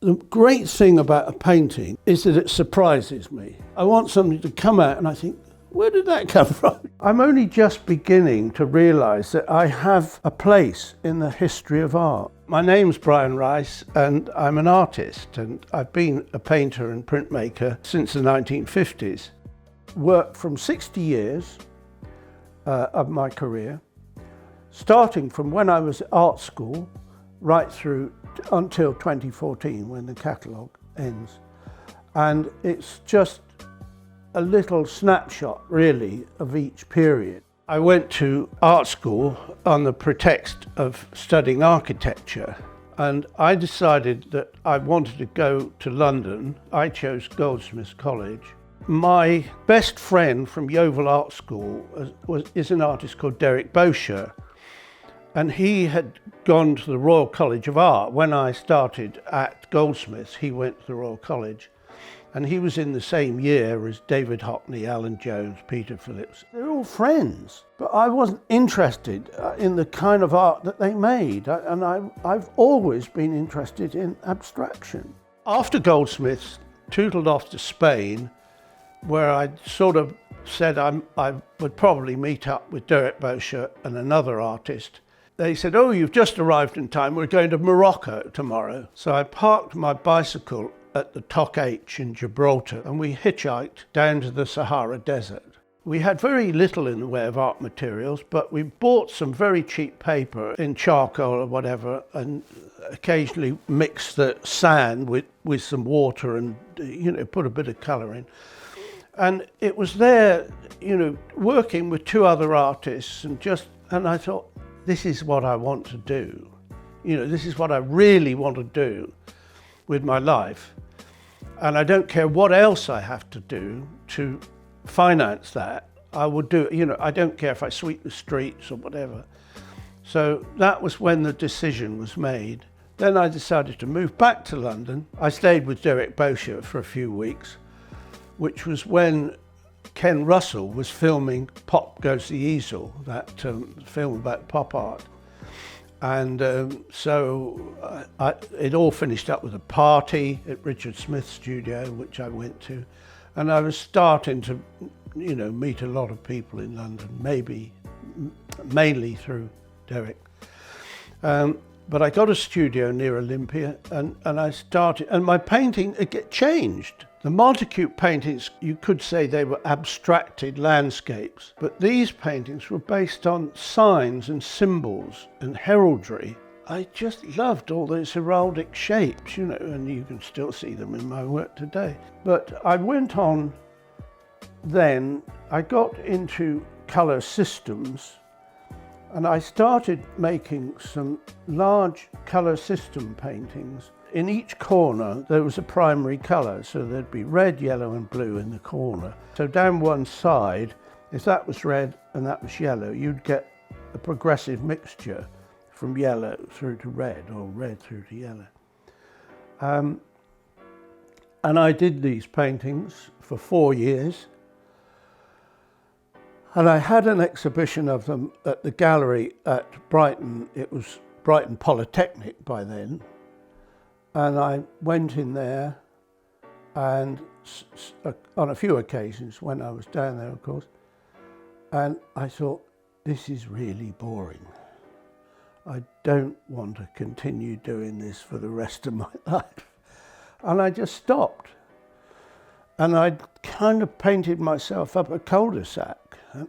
The great thing about a painting is that it surprises me. I want something to come out and I think, where did that come from? I'm only just beginning to realise that I have a place in the history of art. My name's Brian Rice and I'm an artist, and I've been a painter and printmaker since the 1950s. Worked from 60 years of my career, starting from when I was at art school right through until 2014 when the catalogue ends. And it's just a little snapshot really of each period. I went to art school on the pretext of studying architecture, and I decided that I wanted to go to London. I chose Goldsmiths College. My best friend from Yeovil Art School is an artist called Derek Bosher, and he had gone to the Royal College of Art. When I started at Goldsmiths, he went to the Royal College, and he was in the same year as David Hockney, Alan Jones, Peter Phillips. They're all friends, but I wasn't interested in the kind of art that they made, and I've always been interested in abstraction. After Goldsmiths, tootled off to Spain, where I sort of said I would probably meet up with Derek Bosher and another artist. They said, "Oh, you've just arrived in time, we're going to Morocco tomorrow." So I parked my bicycle at the Toc H in Gibraltar and we hitchhiked down to the Sahara Desert. We had very little in the way of art materials, but we bought some very cheap paper in charcoal or whatever, and occasionally mixed the sand with some water and, put a bit of colour in. And it was there, working with two other artists, and I thought, this is what I want to do. This is what I really want to do with my life. And I don't care what else I have to do to finance that. I will do it. I don't care if I sweep the streets or whatever. So that was when the decision was made. Then I decided to move back to London. I stayed with Derek Bosher for a few weeks, which was when Ken Russell was filming Pop Goes the Easel, that film about pop art. And so it all finished up with a party at Richard Smith's studio, which I went to. And I was starting to, meet a lot of people in London, mainly through Derek. But I got a studio near Olympia and I started, and my painting, it changed. The Montacute paintings, you could say they were abstracted landscapes, but these paintings were based on signs and symbols and heraldry. I just loved all those heraldic shapes, and you can still see them in my work today. But I went on then, I got into colour systems, and I started making some large colour system paintings. In each corner there was a primary colour, so there'd be red, yellow and blue in the corner. So down one side, if that was red and that was yellow, you'd get a progressive mixture from yellow through to red, or red through to yellow. And I did these paintings for 4 years. And I had an exhibition of them at the gallery at Brighton. It was Brighton Polytechnic by then. And I went in there, and on a few occasions when I was down there, of course, and I thought, this is really boring. I don't want to continue doing this for the rest of my life. And I just stopped. And I kind of painted myself up a cul-de-sac,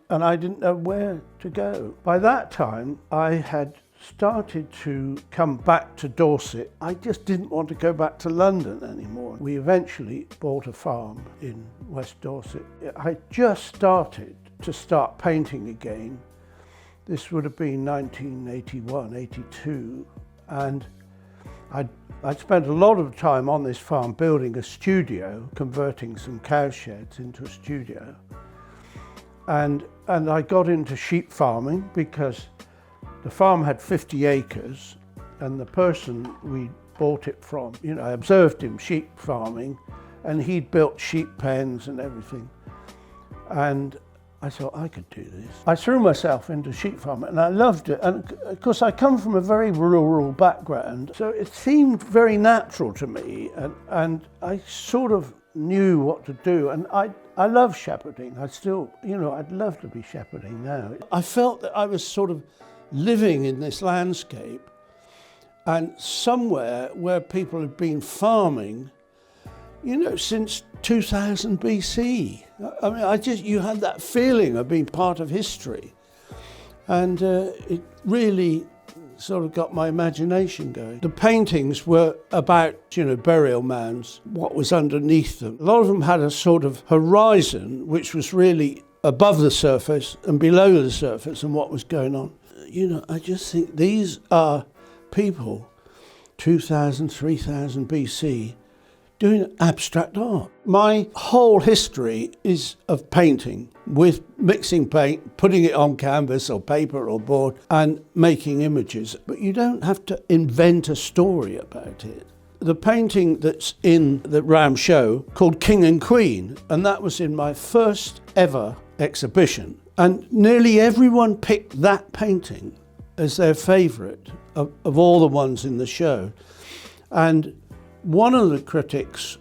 and I didn't know where to go. By that time, I had started to come back to Dorset. I just didn't want to go back to London anymore. We eventually bought a farm in West Dorset. I just started to painting again. This would have been 1981, 82, and I'd spent a lot of time on this farm building a studio, converting some cow sheds into a studio. And I got into sheep farming because the farm had 50 acres, and the person we bought it from, I observed him sheep farming, and he'd built sheep pens and everything. And I thought I could do this. I threw myself into sheep farming and I loved it. And of course I come from a very rural background, so it seemed very natural to me, and I sort of knew what to do. And I love shepherding. I still, I'd love to be shepherding now. I felt that I was sort of living in this landscape and somewhere where people had been farming, since 2000 BC. I mean, you had that feeling of being part of history. And it really sort of got my imagination going. The paintings were about, burial mounds, what was underneath them. A lot of them had a sort of horizon, which was really above the surface and below the surface and what was going on. I just think these are people, 2000, 3000 BC, doing abstract art. My whole history is of painting, with mixing paint, putting it on canvas or paper or board and making images. But you don't have to invent a story about it. The painting that's in the Ram show called King and Queen, and that was in my first ever exhibition. And nearly everyone picked that painting as their favourite of all the ones in the show. And one of the critics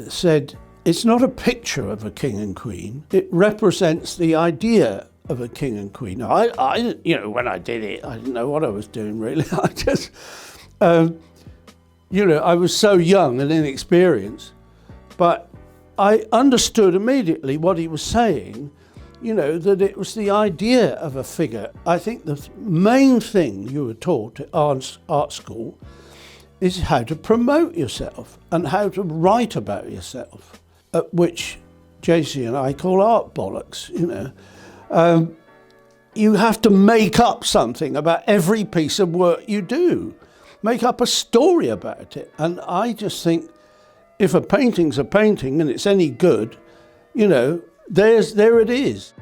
said, it's not a picture of a king and queen, it represents the idea of a king and queen. Now, I when I did it, I didn't know what I was doing really. I just, I was so young and inexperienced, but I understood immediately what he was saying, that it was the idea of a figure. I think the main thing you were taught at art school is how to promote yourself and how to write about yourself, which JC and I call art bollocks, You have to make up something about every piece of work you do. Make up a story about it. And I just think if a painting's a painting and it's any good, there it is.